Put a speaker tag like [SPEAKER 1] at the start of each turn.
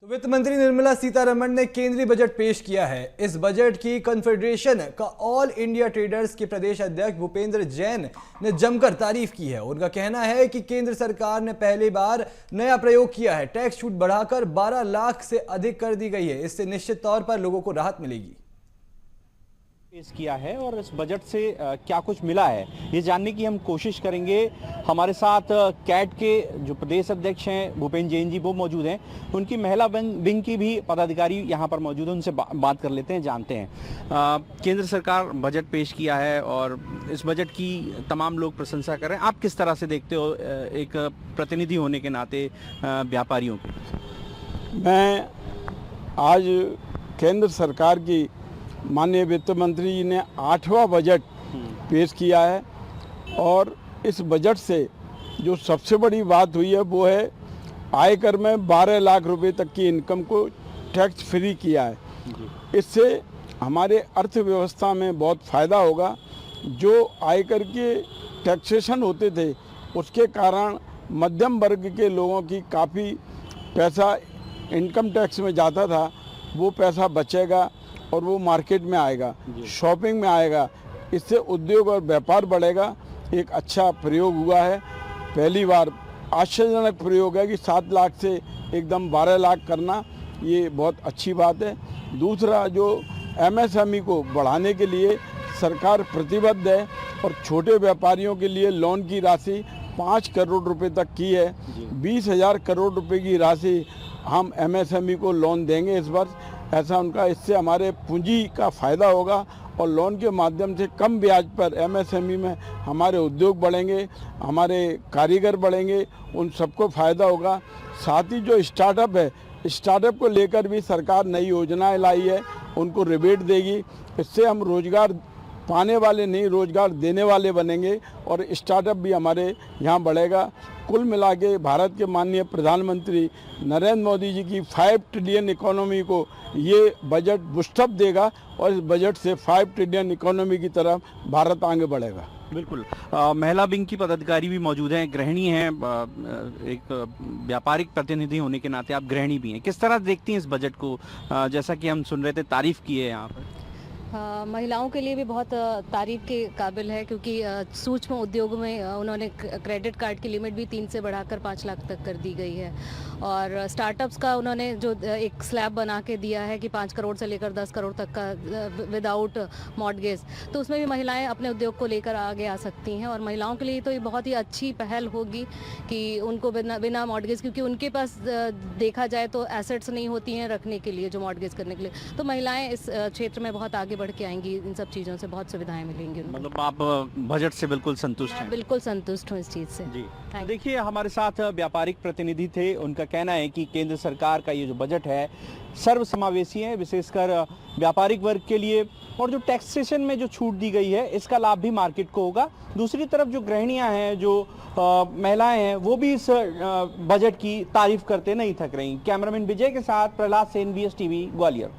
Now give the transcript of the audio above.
[SPEAKER 1] तो वित्त मंत्री निर्मला सीतारमण ने केंद्रीय बजट पेश किया है। इस बजट की कॉन्फेडरेशन का ऑल इंडिया ट्रेडर्स के प्रदेश अध्यक्ष भूपेंद्र जैन ने जमकर तारीफ की है। उनका कहना है कि केंद्र सरकार ने पहली बार नया प्रयोग किया है। टैक्स छूट बढ़ाकर 12 लाख से अधिक कर दी गई है। इससे निश्चित तौर पर लोगों को राहत मिलेगी।
[SPEAKER 2] पेश किया है और इस बजट से क्या कुछ मिला है ये जानने की हम कोशिश करेंगे। हमारे साथ कैट के जो प्रदेश अध्यक्ष हैं भूपेंद्र जैन जी वो मौजूद हैं। उनकी महिला विंग की भी पदाधिकारी यहाँ पर मौजूद हैं। उनसे बात कर लेते हैं, जानते हैं। केंद्र सरकार बजट पेश किया है और इस बजट की तमाम लोग प्रशंसा कर रहे हैं। आप किस तरह से देखते हो एक प्रतिनिधि होने के नाते व्यापारियों के?
[SPEAKER 3] मैं आज केंद्र सरकार की माननीय वित्त मंत्री जी ने 8वां बजट पेश किया है और इस बजट से जो सबसे बड़ी बात हुई है वो है आयकर में 12 लाख रुपए तक की इनकम को टैक्स फ्री किया है। इससे हमारे अर्थव्यवस्था में बहुत फ़ायदा होगा। जो आयकर के टैक्सेशन होते थे उसके कारण मध्यम वर्ग के लोगों की काफ़ी पैसा इनकम टैक्स में जाता था, वो पैसा बचेगा और वो मार्केट में आएगा, शॉपिंग में आएगा। इससे उद्योग और व्यापार बढ़ेगा। एक अच्छा प्रयोग हुआ है। पहली बार आश्चर्यजनक प्रयोग है कि 7 लाख से एकदम 12 लाख करना, ये बहुत अच्छी बात है। दूसरा, जो एमएसएमई को बढ़ाने के लिए सरकार प्रतिबद्ध है और छोटे व्यापारियों के लिए लोन की राशि 5 करोड़ रुपए तक की है। 20,000 करोड़ रुपए की राशि हम एमएसएमई को लोन देंगे इस वर्ष, ऐसा उनका। इससे हमारे पूंजी का फ़ायदा होगा और लोन के माध्यम से कम ब्याज पर एमएसएमई में हमारे उद्योग बढ़ेंगे, हमारे कारीगर बढ़ेंगे, उन सबको फ़ायदा होगा। साथ ही जो स्टार्टअप है, स्टार्टअप को लेकर भी सरकार नई योजनाएं लाई है, उनको रिबेट देगी। इससे हम रोजगार पाने वाले नहीं, रोजगार देने वाले बनेंगे और स्टार्टअप भी हमारे यहाँ बढ़ेगा। कुल मिला के भारत के माननीय प्रधानमंत्री नरेंद्र मोदी जी की 5 ट्रिलियन इकोनॉमी को ये बजट बूस्टअप देगा और इस बजट से 5 ट्रिलियन इकोनॉमी की तरफ भारत आगे बढ़ेगा।
[SPEAKER 2] बिल्कुल। महिला विंग की पदाधिकारी भी मौजूद हैं, गृहिणी हैं। एक व्यापारिक प्रतिनिधि होने के नाते आप गृहिणी भी हैं। किस तरह देखती हैं इस बजट को? जैसा कि हम सुन रहे थे, तारीफ की है यहाँ पर।
[SPEAKER 4] महिलाओं के लिए भी बहुत तारीफ के काबिल है, क्योंकि सूक्ष्म उद्योग में उन्होंने क्रेडिट कार्ड की लिमिट भी 3 से बढ़ाकर 5 लाख तक कर दी गई है। और स्टार्टअप्स का उन्होंने जो एक स्लैब बना के दिया है कि 5 करोड़ से लेकर 10 करोड़ तक का विदाउट मॉर्टगेज, तो उसमें भी महिलाएं अपने उद्योग को लेकर आगे आ सकती हैं। और महिलाओं के लिए तो ये बहुत ही अच्छी पहल होगी कि उनको बिना मॉर्टगेज, क्योंकि उनके पास देखा जाए तो एसेट्स नहीं होती हैं रखने के लिए, जो मॉर्टगेज करने के लिए, तो महिलाएं इस क्षेत्र में बहुत आगे बढ़ के आएंगी। इन सब चीज़ों से बहुत सुविधाएं मिलेंगी उनको।
[SPEAKER 2] मतलब आप बजट से बिल्कुल संतुष्ट हैं?
[SPEAKER 4] बिल्कुल संतुष्ट हूँ इस चीज़ से जी।
[SPEAKER 2] देखिए, हमारे साथ व्यापारिक प्रतिनिधि थे। उनका कहना है कि केंद्र सरकार का ये जो बजट है सर्वसमावेशी है, विशेषकर व्यापारिक वर्ग के लिए। और जो टैक्सेशन में जो छूट दी गई है इसका लाभ भी मार्केट को होगा। दूसरी तरफ जो गृहिणियां हैं, जो महिलाएं हैं, वो भी इस बजट की तारीफ करते नहीं थक रही। कैमरामैन विजय के साथ प्रहलाद सेन, BS TV, ग्वालियर।